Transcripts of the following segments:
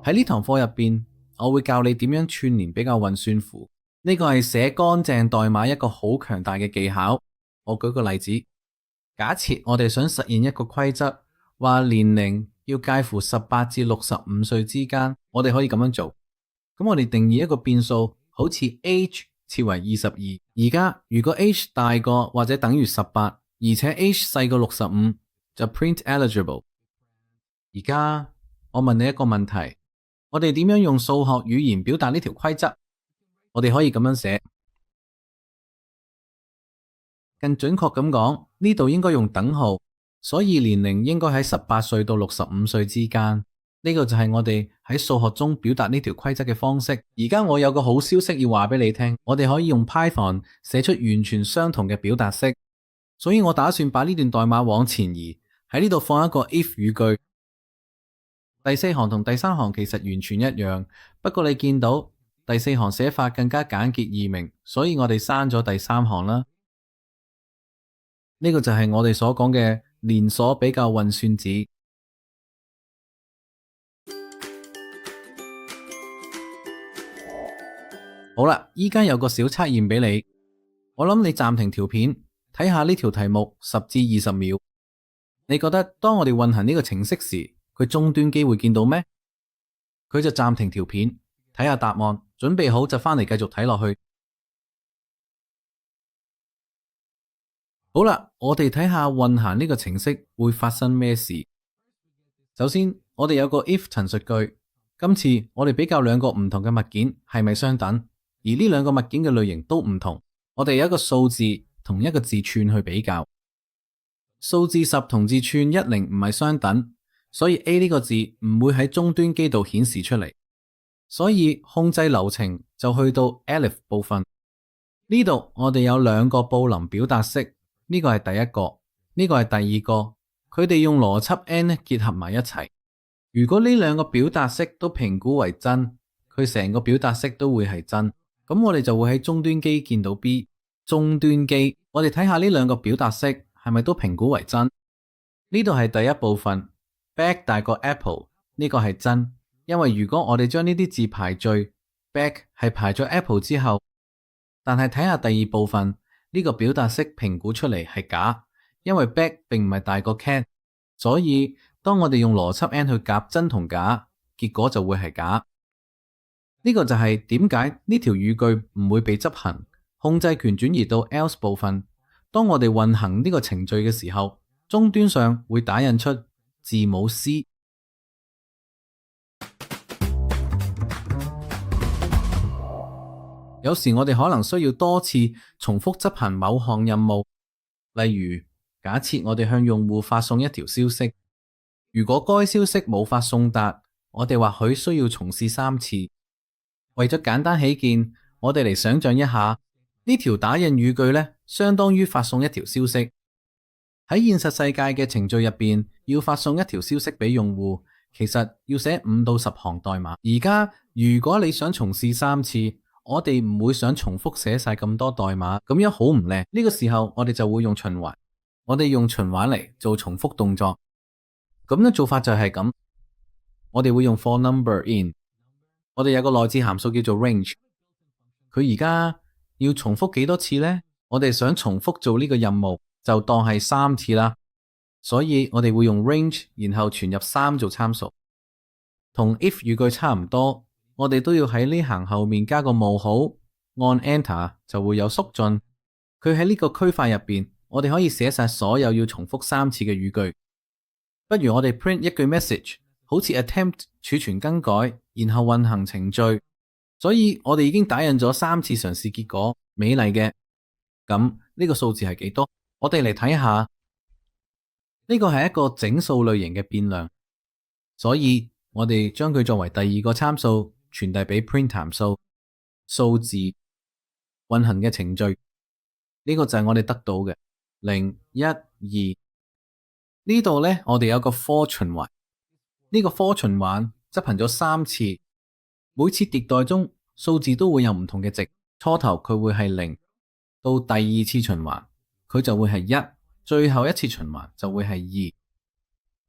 喺呢堂課入邊，我會教你點樣串聯比較運算符。呢個係寫乾淨代碼一個好強大嘅技巧。我舉個例子，假設我哋想實現一個規則，話年齡要介乎18至65歲之間，我哋可以咁樣做。咁我哋定義一個變數，好似 age 設為22。而家如果 age 大過或者等於18，而且 age 細過65，就 print eligible。而家我問你一個問題，我哋點樣用數學語言表達呢條規則？我哋可以咁樣寫，更準確咁講，呢度應該用等號，所以年齡應該喺18歲到65歲之間。呢個就係我哋喺數學中表達呢條規則嘅方式。而家我有個好消息要話俾你聽，我哋可以用 Python 寫出完全相同嘅表達式，所以我打算把呢段代碼往前移，喺呢度放一個 if 語句。第4行同第3行其實完全一樣，不過你見到第4行寫法更加簡潔易明，所以我哋刪咗第3行啦。呢個就係我哋所講嘅連鎖比較運算子。好啦，依家有個小測驗俾你，我諗你暫停條片，睇下呢條題目10至20秒。你覺得當我哋運行呢個程式時，佢終端機會見到咩？佢就暫停條片，睇下答案，準備好就返嚟繼續睇落去。好啦，我哋睇下運行呢個程式會發生咩事。首先，我哋有個 if 陳述句，今次我哋比較兩個唔同嘅物件係咪相等，而呢兩個物件嘅類型都唔同。我哋有一個數字同一個字串去比較，數字10同字串10唔係相等，所以 A 呢個字唔會喺終端機度顯示出嚟，所以控制流程就去到 elif 部分。呢度我哋有兩個布林表達式，呢個係第一個，呢個係第二個，佢哋用邏輯 n 結合埋一齊。如果呢兩個表達式都評估為真，佢成個表達式都會係真，咁我哋就會喺終端機見到 B。終端機，我哋睇下呢兩個表達式係咪都評估為真。呢度係第一部分。back 大過 apple 呢個係真，因為如果我哋將呢啲字排序 back 係排咗 apple 之後，但係睇下第二部分，呢個表達式評估出嚟係假，因為 back 並唔係大過 cat， 所以當我哋用邏輯 n 去夾真同假，結果就會係假。呢個就係點解呢條語句唔會被執行，控制權轉移到 else 部分。當我哋運行呢個程序嘅時候，終端上會打印出字母 C。有時我哋可能需要多次重複執行某項任務，例如假設我哋向用戶發送一條消息，如果該消息冇法送達，我哋或許需要重試3次。為咗簡單起見，我哋嚟想象一下，呢條打印語句呢，相當於發送一條消息。喺現實世界嘅程序入邊，要發送一條消息俾用戶，其實要寫5到10行代碼。而家如果你想重試3次，我哋唔會想重複寫晒咁多代碼，咁樣好唔靚。呢個時候我哋就會用循環，我哋用循環嚟做重複動作。咁樣做法就係咁，我哋會用 for number in， 我哋有個內置函數叫做 range， 佢而家要重複幾多次呢？我哋想重複做呢個任務，就當係3次啦，所以我哋會用 range， 然後傳入3做參數，同 if 語句差唔多，我哋都要喺呢行後面加個冒號，按 enter 就會有縮進。佢喺呢個區塊入邊，我哋可以寫晒所有要重複3次嘅語句。不如我哋 print 一句 message， 好似 attempt 儲存更改，然後運行程序。所以我哋已經打印咗3次嘗試結果，美麗嘅。咁呢個數字係幾多？我哋嚟睇下，呢個係一個整數類型嘅變量，所以我哋將佢作為第二個參數傳遞俾 print 函數，數字運行嘅程序。呢個就係我哋得到嘅0、1、2。呢度呢，我哋有個 for 循環，呢個 for 循環執行咗3次，每次迭代中數字都會有唔同嘅值。初頭佢會係0，到第二次循環佢就會係1，最後一次循環就會係2。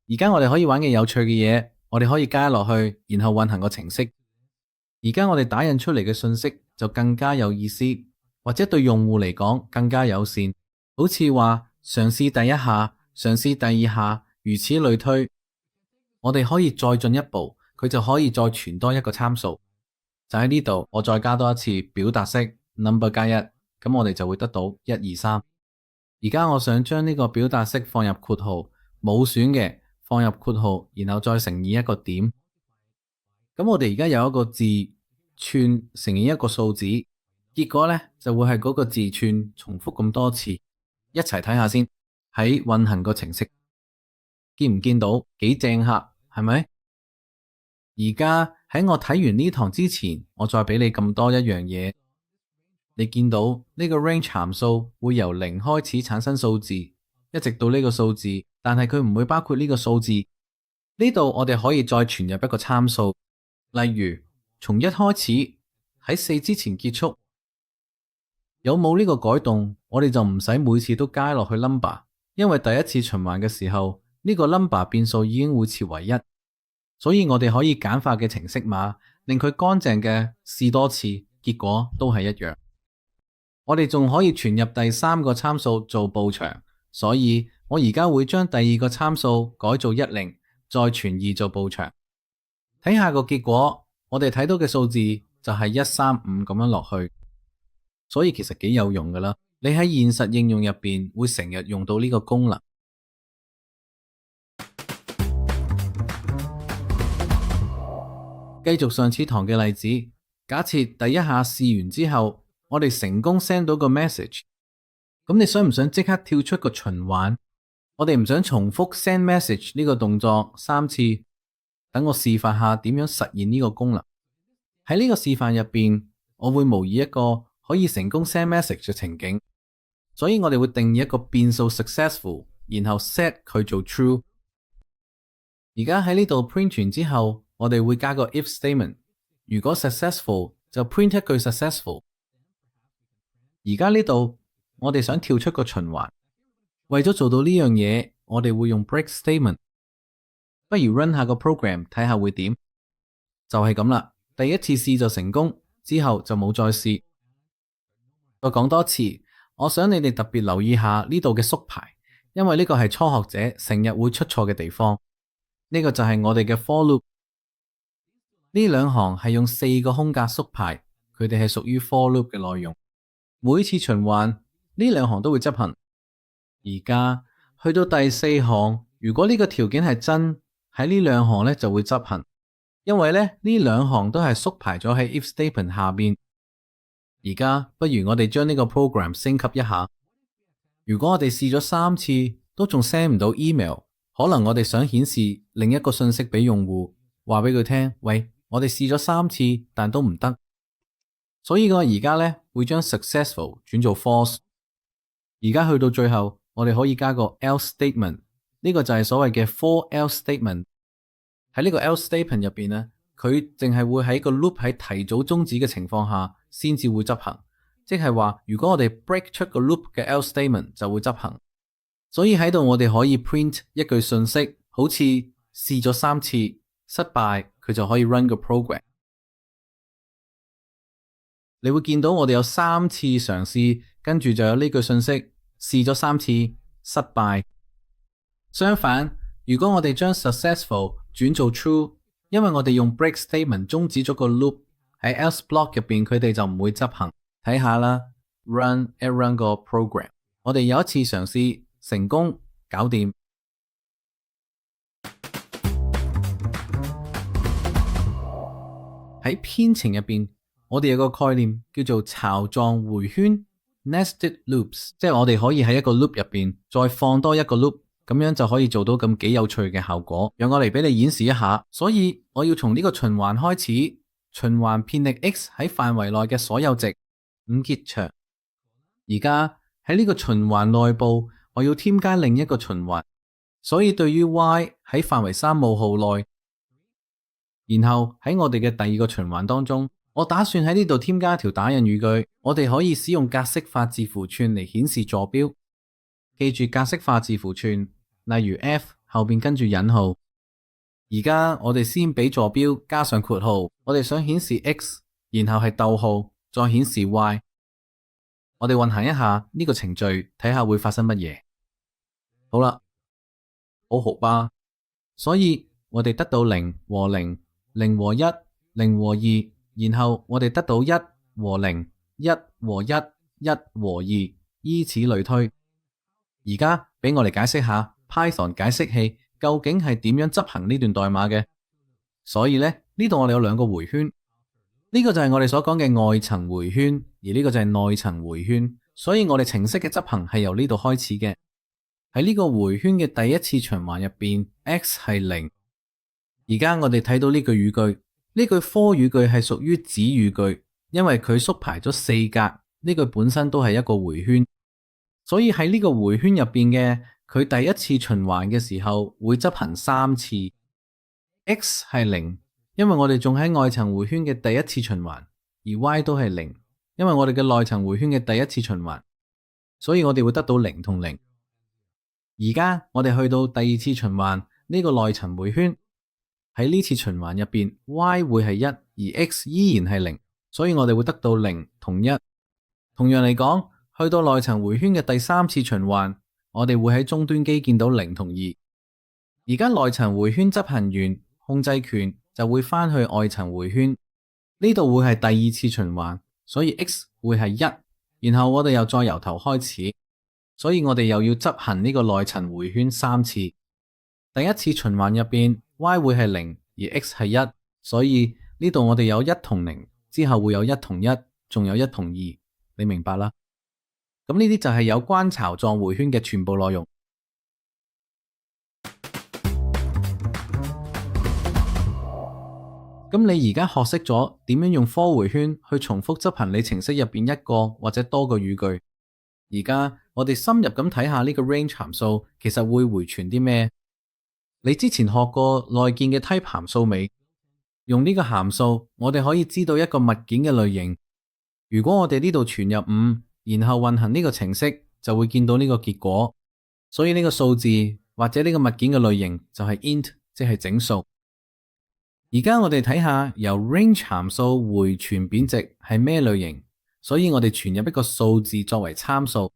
而家我哋可以玩嘅有趣嘅嘢我哋可以加落去，然後運行個程式。而家我哋打印出嚟嘅信息就更加有意思，或者對用戶嚟講更加友善。好似話嘗試第一下，嘗試第二下，如此類推。我哋可以再進一步，佢就可以再傳多一個參數。就喺呢度，我再加多一次表達式 number 加一，咁我哋就會得到1、2、3。而家我想將呢個表達式放入括號，冇選嘅放入括號，然後再乘以一個點。咁我哋而家有一個字串乘以一個數字，結果呢就會係嗰個字串重複咁多次。一齊睇下先，喺運行個程式，見唔見到幾正客？係咪？而家喺我睇完呢堂之前，我再俾你咁多一樣嘢，你見到呢個 range 函數會由0開始產生數字，一直到呢個數字，但係佢唔會包括呢個數字。呢度我哋可以再傳入一個參數，例如從1開始喺4之前結束，有冇呢個改動，我哋就唔使每次都加落去 number， 因為第一次循環嘅時候，呢個 number 變數已經會設為1。所以我哋可以簡化嘅程式碼，令佢乾淨嘅試多次，結果都係一樣。我哋仲可以傳入第3個參數做步長，所以我而家會將第2個參數改做10，再傳2做步長。睇下個結果，我哋睇到嘅數字就係135咁樣落去，所以其實幾有用噶啦。你喺現實應用入邊會成日用到呢個功能。繼續上次堂嘅例子，假設第一下試完之後，我哋成功 send 到個 message， 咁你想唔想即刻跳出個循環？我哋唔想重複 send message 呢個動作3次，等我示範下點樣實現呢個功能。喺呢個示範入邊，我會模擬一個可以成功 send message 嘅情景，所以我哋會定義一個變數 successful， 然後 set 佢做 true。而家喺呢度 print 完之後，我哋會加個 if statement， 如果 successful 就 print 一句 successful。而家呢度我哋想跳出個循環，為咗做到呢樣嘢，我哋會用 break statement。不如 run 下個 program 睇下會點，就係咁啦。第一次試就成功，之後就冇再試。再講多次，我想你哋特別留意下呢度嘅縮排，因為呢個係初學者成日會出錯嘅地方。呢個就係我哋嘅 for loop。呢兩行係用4個空格縮排，佢哋係屬於 for loop 嘅內容。每次循環呢兩行都會執行。而家去到第4行，如果呢個條件係真，喺呢兩行呢就會執行，因為呢兩行都係縮排咗喺 if statement 下邊。而家不如我哋將呢個 program 升級一下。如果我哋試咗3次都仲 send 唔到 email， 可能我哋想顯示另一個信息俾用戶，話俾佢聽，喂，我哋試咗3次但都唔得。所以我而家呢會將 successful 轉做 false。而家去到最後，我哋可以加個 else statement， 呢個就係所謂嘅 for else statement。喺呢個 else statement 入邊呢，佢淨係會喺個 loop 喺提早終止嘅情況下先至會執行，即係話如果我哋 break 出個 loop 嘅 else statement 就會執行。所以喺度我哋可以 print 一句信息，好似試咗3次失敗，佢就可以 run 個 program。你會見到我哋有3次嘗試，跟住就有呢句信息，試咗3次失敗。相反，如果我哋將 successful 轉做 true， 因為我哋用 break statement 終止咗個 loop， 喺 else block 入邊佢哋就唔會執行。睇下啦 ，run run 個 program， 我哋有一次嘗試成功搞掂。喺編程入邊，我哋有個概念叫做巢狀回圈 （nested loops）， 即係我哋可以喺一個 loop 入邊再放多一個 loop， 咁樣就可以做到咁幾有趣嘅效果。讓我嚟俾你演示一下。所以我要從呢個循環開始，循環遍歷 x 喺範圍內嘅所有值5結長。而家喺呢個循環內部，我要添加另一個循環，所以對於 y 喺範圍3冒號內。然後喺我哋嘅第2個循環當中，我打算喺呢度添加一條打印語句，我哋可以使用格式化字符串嚟顯示坐標。記住格式化字符串，例如 f 後邊跟住引號。而家我哋先俾坐標加上括號，我哋想顯示 x，然後係逗號，再顯示 y。我哋運行一下呢個程序，睇下會發生乜嘢。好啦，好豪吧，所以我哋得到0和0、0和1、0和2，然後我哋得到1和0、1和1、1和2，依此類推。而家俾我嚟解釋下 Python 解釋器究竟係點樣執行呢段代碼嘅。所以呢度我哋有兩個迴圈，呢個就係我哋所講嘅外層迴圈，而呢個就係內層迴圈。所以我哋程式嘅執行係由呢度開始嘅。喺呢個迴圈嘅第一次循環入邊 x 係0。而家我哋睇到呢句語句，呢句 for 語句係屬於子語句，因為佢縮排咗4格，呢句本身都係一個迴圈。所以喺呢個迴圈入邊嘅佢第一次循環嘅時候會執行3次。x 係0，因為我哋仲喺外層迴圈嘅第一次循環，而 y 都係0，因為我哋嘅內層迴圈嘅第一次循環，所以我哋會得到0同0。而家我哋去到第二次循環呢個內層迴圈，喺呢次循環入邊 y 會係1，而 x 依然係0，所以我哋會得到0同1。同樣嚟講，去到內層迴圈嘅第三次循環，我哋會喺終端機見到0同2。而家內層迴圈執行完，控制權就會返去外層迴圈，呢度會係第二次循環，所以 x 會係1，然後我哋又再由頭開始，所以我哋又要執行呢個內層迴圈3次。第一次循環入邊 y 會係0，而 x 係1，所以呢度我哋有1同0，之後會有1同1，仲有1同2，你明白啦？咁呢啲就係有關巢狀迴圈嘅全部內容。咁你而家學識咗點樣用 for 迴圈去重複執行你程式入邊一個或者多個語句。而家我哋深入咁睇下呢個 range 函數其實會回傳啲咩？你之前學過內建嘅 type 函數未？用呢個函數，我哋可以知道一個物件嘅類型。如果我哋呢度傳入5，然後運行呢個程式，就會見到呢個結果。所以呢個數字或者呢個物件嘅類型就係 int，即係整數。而家我哋睇下由 range 函數回傳貶值係咩類型，所以我哋傳入一個數字作為參數。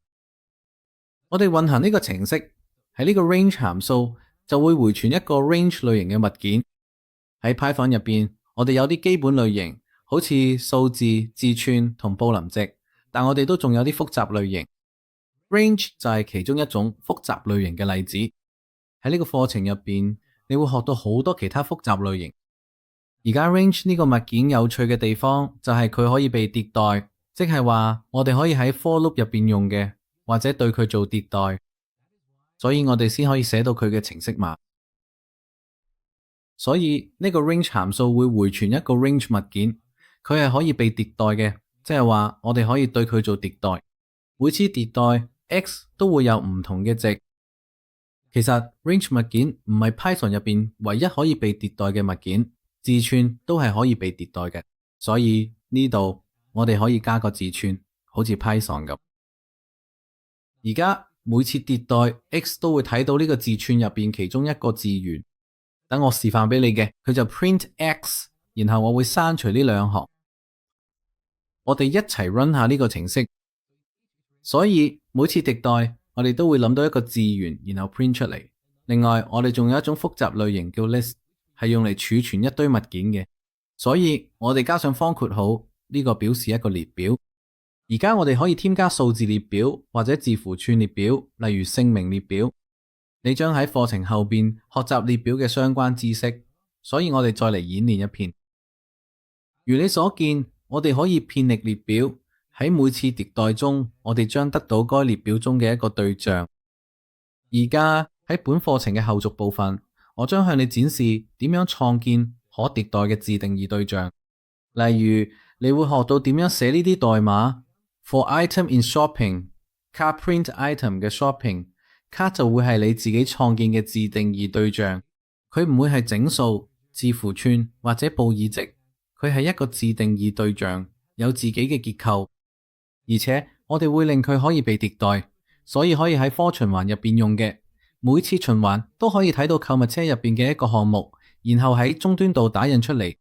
我哋運行呢個程式，喺呢個 range 函數就會回傳一個 range 類型嘅物件。喺 Python 入邊，我哋有啲基本類型，好似數字、字串同布林值，但我哋都仲有啲複雜類型。range 就係其中一種複雜類型嘅例子。喺呢個課程入邊，你會學到好多其他複雜類型。而家 range 呢個物件有趣嘅地方就係佢可以被迭代，即係話我哋可以喺 for loop 入邊用嘅，或者對佢做迭代，所以我哋先可以寫到佢嘅程式碼。所以呢個 range 函數會回傳一個 range 物件，佢係可以被迭代嘅，即係話我哋可以對佢做迭代。每次迭代 x 都會有唔同嘅值。其實 range 物件唔係 Python 入邊唯一可以被迭代嘅物件。字串都係可以被迭代嘅，所以呢度我哋可以加個字串，好似 Python 咁。而家每次迭代 x 都會睇到呢個字串入邊其中一個字元。等我示範俾你嘅，佢就 print x， 然後我會刪除呢兩行。我哋一齊 run 下呢個程式。所以每次迭代我哋都會諗到一個字元，然後 print 出嚟。另外我哋仲有一種複雜類型叫 list，係用嚟儲存一堆物件嘅，所以我哋加上方括號，呢個表示一個列表。而家我哋可以添加數字列表或者字符串列表，例如姓名列表。你將喺課程後邊學習列表嘅相關知識，所以我哋再嚟演練一遍。如你所見，我哋可以遍歷列表，喺每次迭代中，我哋將得到該列表中嘅一個對象。而家喺本課程嘅後續部分，我將向你展示點樣創建可迭代嘅自定義對象。例如，你會學到點樣寫呢啲代碼。For item in shopping， cart print item 嘅 shopping，cart 就會係你自己創建嘅自定義對象。佢唔會係整數、字符串或者布爾值，佢係一個自定義對象，有自己嘅結構。而且我哋會令佢可以被迭代，所以可以喺 for 循環入邊用嘅。每次循環都可以睇到購物車入邊嘅一個項目，然後喺終端度打印出嚟。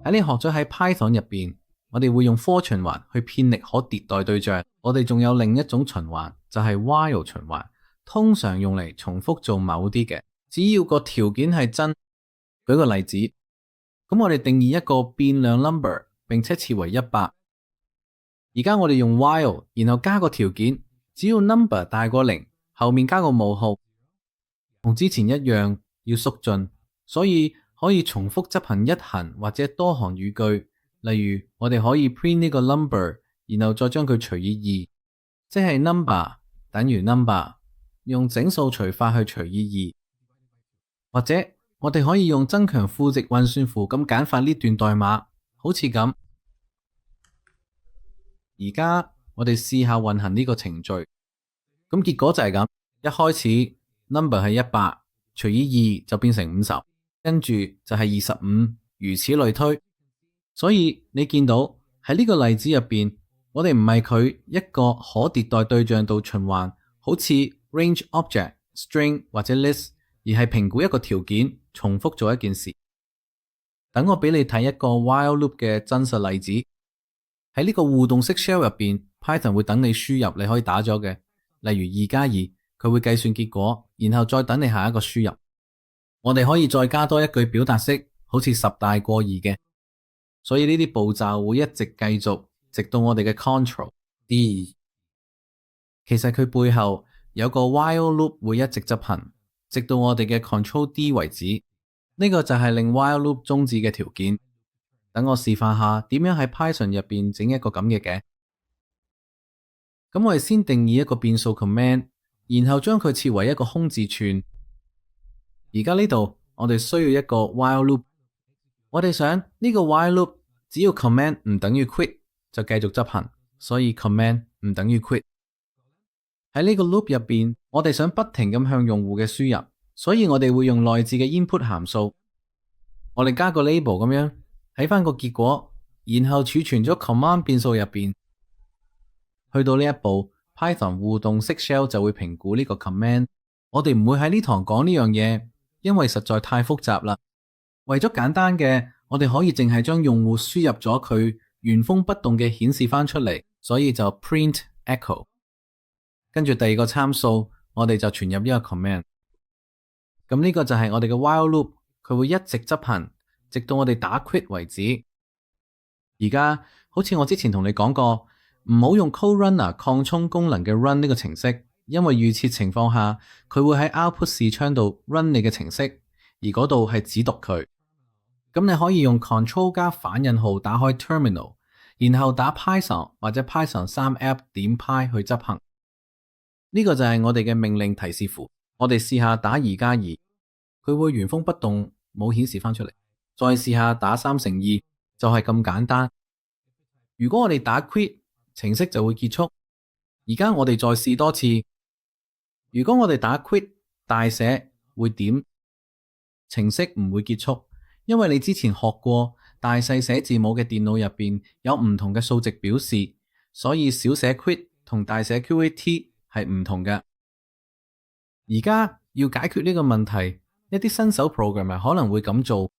喺你學咗喺 Python 入邊，我哋會用 for 循環去騙歷可迭代對象。我哋仲有另一種循環，就係 while 循環，通常用嚟重複做某啲嘅，只要個條件係真。舉個例子，咁我哋定義一個變量 number， 並且設為100。而家我哋用 while， 然後加個條件，只要 number 大過0，後面加個冒號，同之前一樣要縮進，所以可以重複執行一行或者多行語句。例如我哋可以 print 呢個 number， 然後再將佢除以2，即係 number 等於 number， 用整數除法去除以2。或者我哋可以用增強賦值運算符咁簡化呢段代碼，好似咁。而家我哋試下運行呢個程序，咁結果就係咁。一開始 number 係100，除以2就變成50，跟住就係25，如此類推。所以你見到喺呢個例子入邊，我哋唔係佢一個可迭代對象度循環，好似 range object、string 或者 list， 而係評估一個條件，重複做一件事。等我俾你睇一個 while loop 嘅真實例子。喺呢個互動式 shell 入邊 ，Python 會等你輸入你可以打咗嘅，例如2+2，佢會計算結果，然後再等你下一個輸入。我哋可以再加多一句表達式，好似10大過2嘅。所以呢啲步驟會一直繼續，直到我哋嘅 control D。其實佢背後有個 while loop 會一直執行，直到我哋嘅 control D 為止。呢個就係令 while loop 終止嘅條件。等我示範下點樣喺 Python 入邊整一個咁嘅。咁我哋先定義一個變數 command， 然後將佢設為一個空字串。而家呢度我哋需要一個 while loop。我哋想呢個 while loop 只要 command 唔等於 quit 就繼續執行，所以 command 唔等於 quit。喺呢個 loop 入邊，我哋想不停咁向用戶嘅輸入，所以我哋會用內置嘅 input 函數。我哋加個 label 咁樣睇翻個結果，然後儲存咗 command 變數入邊。去到呢一步， Python 互動式 shell 就會評估呢個 command。我哋唔會喺呢堂講呢樣嘢，因為實在太複雜啦。為咗簡單嘅，我哋可以淨係將用戶輸入咗佢原封不動嘅顯示翻出嚟，所以就 print echo。跟住第二個參數，我哋就傳入呢個 command。咁呢個就係我哋嘅 while loop， 佢會一直執行，直到我哋打 quit 為止。而家好似我之前同你講過，唔好用 code runner 擴充功能嘅 run 呢個程式，因為預設情況下，佢會喺 output 視窗度 run 你嘅程式，而嗰度係只讀佢。咁你可以用 control 加反引號打開 terminal， 然後打 Python 或者 Python 3app.py 去執行。呢個就係我哋嘅命令提示符。我哋試下打2+2，佢會原封不動冇顯示翻出嚟。再試下打3×2，就係咁簡單。如果我哋打 quit， 程式就會結束。而家我哋再試多次。如果我哋打 quit 大寫會點？程式唔會結束。因為你之前學過大細寫字母嘅電腦入邊有唔同嘅數值表示，所以小寫 quit 同大寫 quit 係唔同嘅。而家要解決呢個問題，一啲新手 programmer 可能會咁做。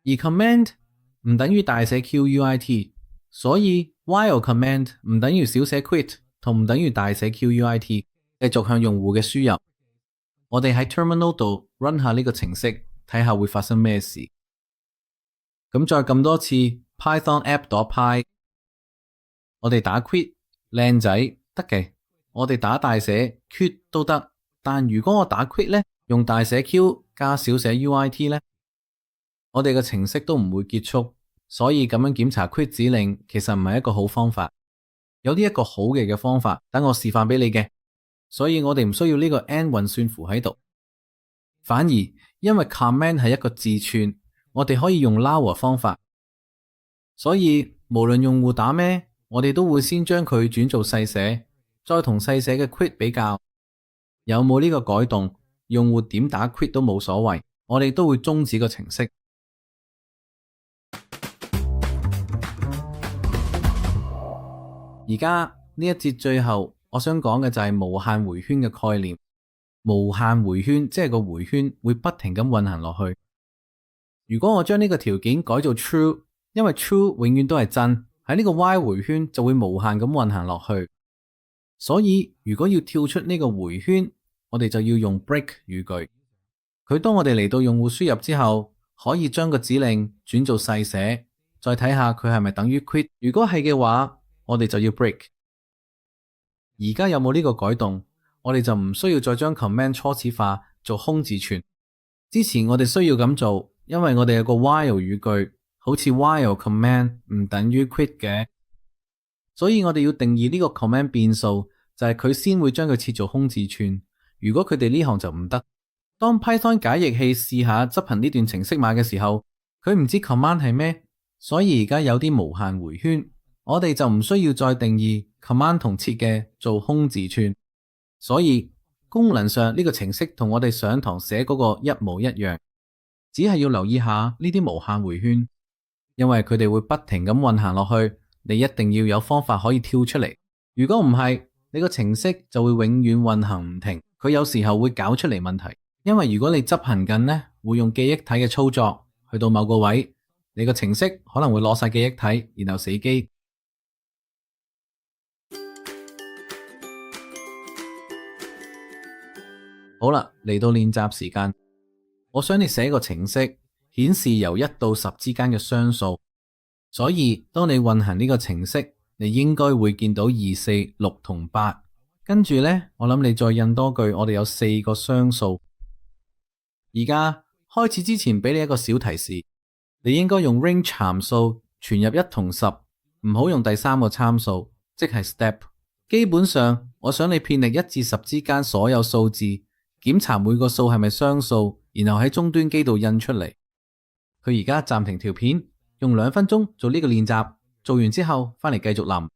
而 command 唔等於大寫 quit， 所以 while command 唔等於小寫 quit 同唔等於大寫 quit， 繼續向用戶嘅輸入。我哋喺 terminal 度 run 下呢個程式，睇下會發生咩事。咁再撳多次 Python app.py， 我哋打 quit 靚仔得嘅，我哋打大寫 quit 都得。但如果我打 quit 呢，用大寫 Q 加小寫 UIT 呢，我哋嘅程式都唔會結束。所以咁樣檢查 quit 指令其實唔係一個好方法。有啲一個好嘅方法，等我示範俾你嘅。所以我哋唔需要呢個 n 運算符喺度，反而因為 command 係一個字串，我哋可以用 lower 方法。所以無論用戶打咩，我哋都會先將佢轉做細寫，再同細寫嘅 quit 比較，有冇呢個改動，用戶點打 quit 都冇所謂，我哋都會終止個程式。而家呢一節最後我想講嘅就係無限迴圈嘅概念。無限迴圈即係個迴圈會不停咁運行落去。如果我將呢個條件改做 true， 因為 true 永遠都係真，喺呢個 while 迴圈就會無限咁運行落去。所以如果要跳出呢個迴圈，我哋就要用 break 語句。佢當我哋嚟到用戶輸入之後，可以將個指令轉做細寫，再睇下佢係咪等於 quit。如果係嘅話，我哋就要 break。而家有冇呢個改動？我哋就唔需要再將 command 初始化做空字串。之前我哋需要咁做，因為我哋有個 while 語句，好似 while command 唔等於 quit 嘅，所以我哋要定義呢個 command 變數，就係佢先會將佢設做空字串。如果佢哋呢行就唔得。當 Python 解譯器試下執行呢段程式碼嘅時候，佢唔知 command 係咩，所以而家有啲無限迴圈，我哋就唔需要再定義 command 同設嘅做空字串。所以功能上呢個程式同我哋上堂寫嗰個一模一樣，只係要留意下呢啲無限迴圈，因為佢哋會不停咁運行落去，你一定要有方法可以跳出嚟。如果唔係，你個程式就會永遠運行唔停，佢有時候會搞出嚟問題。因為如果你執行緊呢，會用記憶體嘅操作，去到某個位，你個程式可能會攞晒記憶體，然後死機。好啦，嚟到練習時間，我想你寫個程式，顯示由1到10之間嘅雙數，所以當你運行呢個程式，你應該會見到2、4、6同8。跟住呢，我諗你再印多句，我哋有4個雙數。而家開始之前俾你一個小提示，你應該用 range 函數傳入1同10，唔好用第3個參數，即係 step。基本上我想你遍歷1至10之間所有數字，檢查每個數係咪雙數，然後喺終端機度印出嚟。佢而家暫停條片，用2分鐘做呢個練習，做完之後返嚟繼續淋。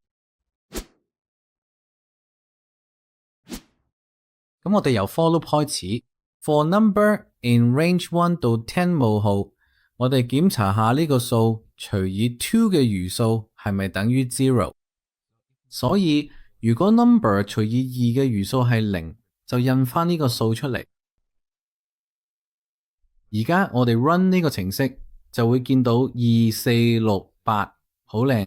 咁我哋由 for loop 開始 ，for number in range 1到10冒號，我哋檢查下呢個數除以2嘅餘數係咪等於 0。所以如果 number 除以2嘅餘數係0，就印翻呢個數出嚟。而家我哋 run 呢個程式就會見到2、4、6、8，好靚。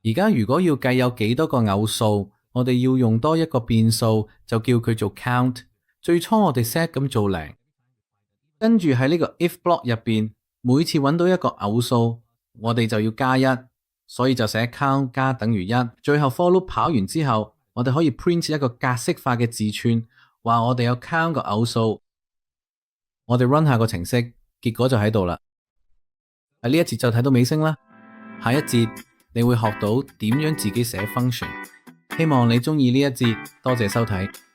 而家如果要計有幾多個偶數，我哋要用多一個變數，就叫佢做 count。最初我哋 set 咁做0，跟住喺呢個 if block 入邊，每次揾到一個偶數，我哋就要加1，所以就寫 count 加等於1。最後 for loop 跑完之後，我哋可以 print 一個格式化嘅字串，話我哋有 count 個偶數。我哋 run 下個程式，結果就喺度啦。喺呢一節就睇到尾聲啦。下一節你會學到點樣自己寫 function。希望你鍾意呢一節，多謝收睇。